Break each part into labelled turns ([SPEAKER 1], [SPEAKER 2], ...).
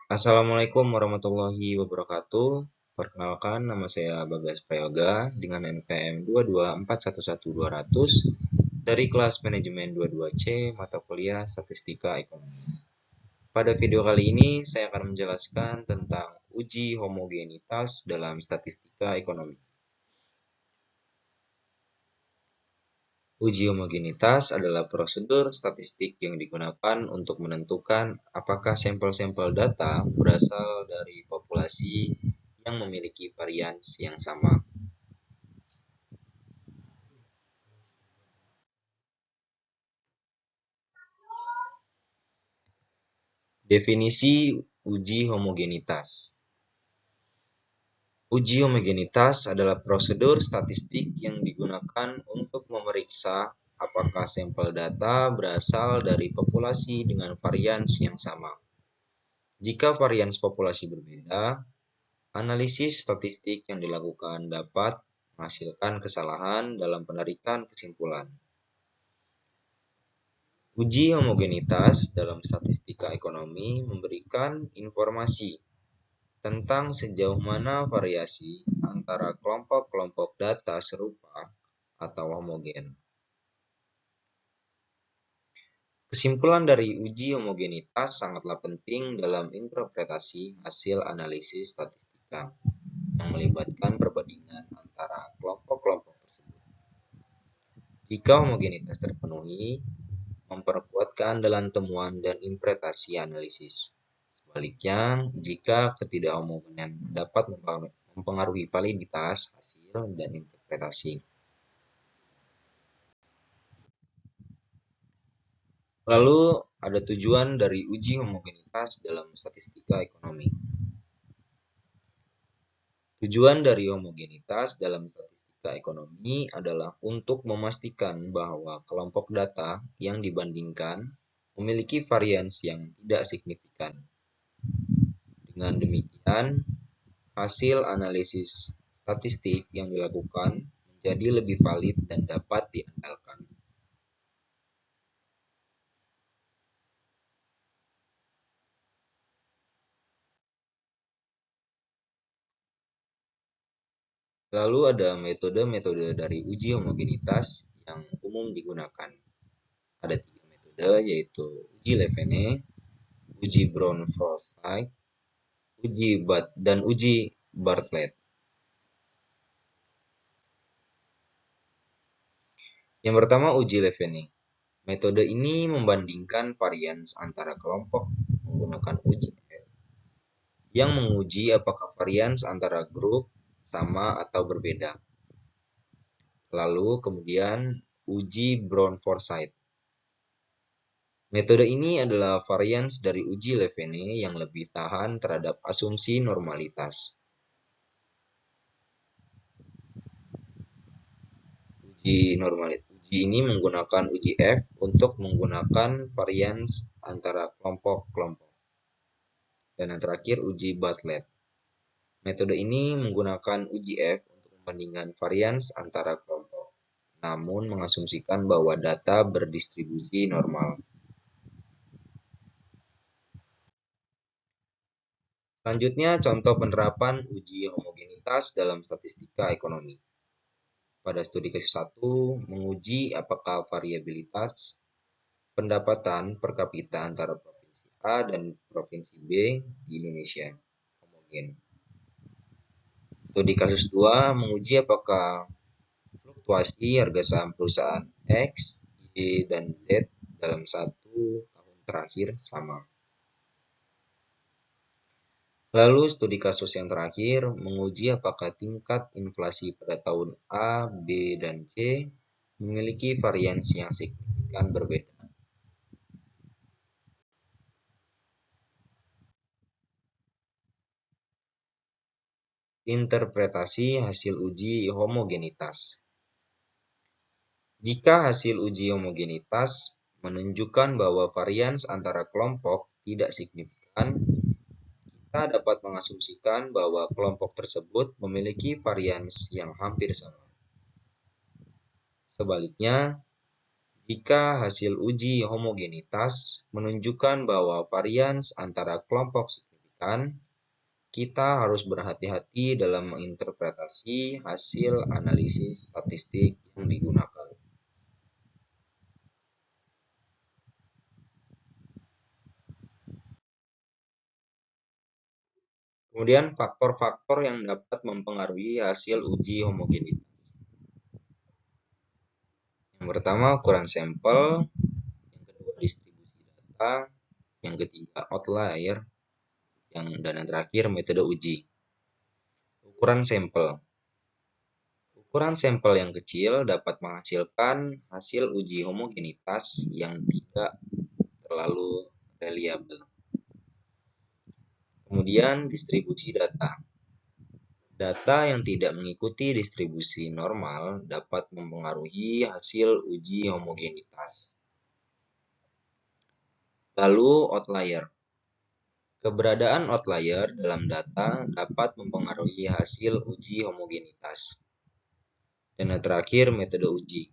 [SPEAKER 1] Assalamualaikum warahmatullahi wabarakatuh. Perkenalkan, nama saya Bagas Prayoga dengan NPM 224112000 dari kelas manajemen 22C mata kuliah Statistika Ekonomi. Pada video kali ini saya akan menjelaskan tentang uji homogenitas dalam statistika ekonomi. Uji homogenitas adalah prosedur statistik yang digunakan untuk menentukan apakah sampel-sampel data berasal dari populasi yang memiliki varians yang sama. Definisi uji homogenitas. Uji homogenitas adalah prosedur statistik yang digunakan untuk memeriksa apakah sampel data berasal dari populasi dengan varians yang sama. Jika varians populasi berbeda, analisis statistik yang dilakukan dapat menghasilkan kesalahan dalam penarikan kesimpulan. Uji homogenitas dalam statistika ekonomi memberikan informasi tentang sejauh mana variasi antara kelompok-kelompok data serupa atau homogen. Kesimpulan dari uji homogenitas sangatlah penting dalam interpretasi hasil analisis statistika yang melibatkan perbandingan antara kelompok-kelompok tersebut. Jika homogenitas terpenuhi, memperkuat keandalan temuan dan interpretasi analisis. Sebaliknya, jika ketidakhomogenan dapat mempengaruhi validitas hasil dan interpretasi. Lalu, ada tujuan dari uji homogenitas dalam statistika ekonomi. Tujuan dari homogenitas dalam statistika ekonomi adalah untuk memastikan bahwa kelompok data yang dibandingkan memiliki varians yang tidak signifikan. Dengan demikian, hasil analisis statistik yang dilakukan menjadi lebih valid dan dapat diandalkan. Lalu ada metode-metode dari uji homogenitas yang umum digunakan. Ada 3 metode, yaitu uji Levene, uji Brown-Forsyth, dan uji Bartlett. Yang pertama, uji Levene. Metode ini membandingkan varians antara kelompok menggunakan uji yang menguji apakah varians antara grup sama atau berbeda. Lalu kemudian uji Brown-Forsyth. Metode ini adalah varians dari uji Levene yang lebih tahan terhadap asumsi normalitas. Uji ini menggunakan uji F untuk menggunakan varians antara kelompok-kelompok. Dan yang terakhir uji Bartlett. Metode ini menggunakan uji F untuk membandingkan varians antara kelompok, namun mengasumsikan bahwa data berdistribusi normal. Selanjutnya, contoh penerapan uji homogenitas dalam statistika ekonomi. Pada studi kasus 1, menguji apakah variabilitas pendapatan per kapita antara provinsi A dan provinsi B di Indonesia homogen. Studi kasus 2, menguji apakah fluktuasi harga saham perusahaan X, Y, dan Z dalam 1 tahun terakhir sama. Lalu studi kasus yang terakhir menguji apakah tingkat inflasi pada tahun A, B, dan C memiliki varians yang signifikan berbeda. Interpretasi hasil uji homogenitas. Jika hasil uji homogenitas menunjukkan bahwa varians antara kelompok tidak signifikan, kita dapat mengasumsikan bahwa kelompok tersebut memiliki varians yang hampir sama. Sebaliknya, jika hasil uji homogenitas menunjukkan bahwa varians antara kelompok signifikan, memastikan kita harus berhati-hati dalam menginterpretasi hasil analisis statistik yang digunakan. Kemudian faktor-faktor yang dapat mempengaruhi hasil uji homogenitas. Yang pertama ukuran sampel, yang kedua distribusi data, yang ketiga outlier, dan yang terakhir metode uji. Ukuran sampel. Ukuran sampel yang kecil dapat menghasilkan hasil uji homogenitas yang tidak terlalu reliabel. Kemudian distribusi data. Data yang tidak mengikuti distribusi normal dapat mempengaruhi hasil uji homogenitas. Lalu outlier. Keberadaan outlier dalam data dapat mempengaruhi hasil uji homogenitas. Dan yang terakhir metode uji.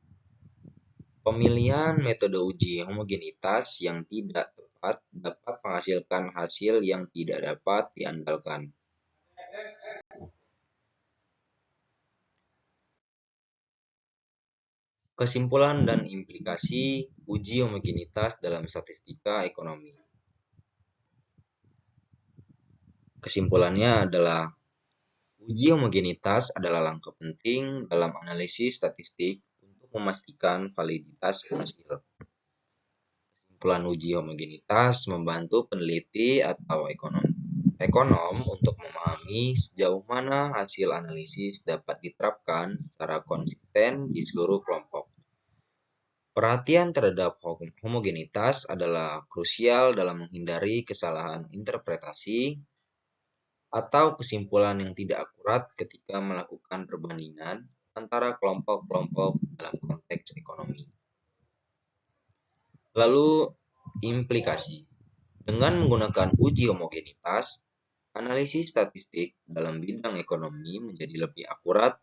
[SPEAKER 1] Pemilihan metode uji homogenitas yang tidak tepat dapat menghasilkan hasil yang tidak dapat diandalkan. Kesimpulan dan implikasi uji homogenitas dalam statistika ekonomi. Kesimpulannya adalah uji homogenitas adalah langkah penting dalam analisis statistik untuk memastikan validitas hasil. Kesimpulan uji homogenitas membantu peneliti atau ekonom untuk memahami sejauh mana hasil analisis dapat diterapkan secara konsisten di seluruh kelompok. Perhatian terhadap homogenitas adalah krusial dalam menghindari kesalahan interpretasi atau kesimpulan yang tidak akurat ketika melakukan perbandingan antara kelompok-kelompok dalam konteks ekonomi. Lalu, implikasi. Dengan menggunakan uji homogenitas, analisis statistik dalam bidang ekonomi menjadi lebih akurat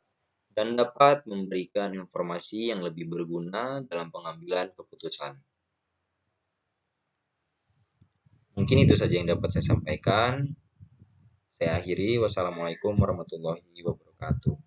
[SPEAKER 1] dan dapat memberikan informasi yang lebih berguna dalam pengambilan keputusan. Mungkin itu saja yang dapat saya sampaikan. Saya akhiri. Wassalamualaikum warahmatullahi wabarakatuh.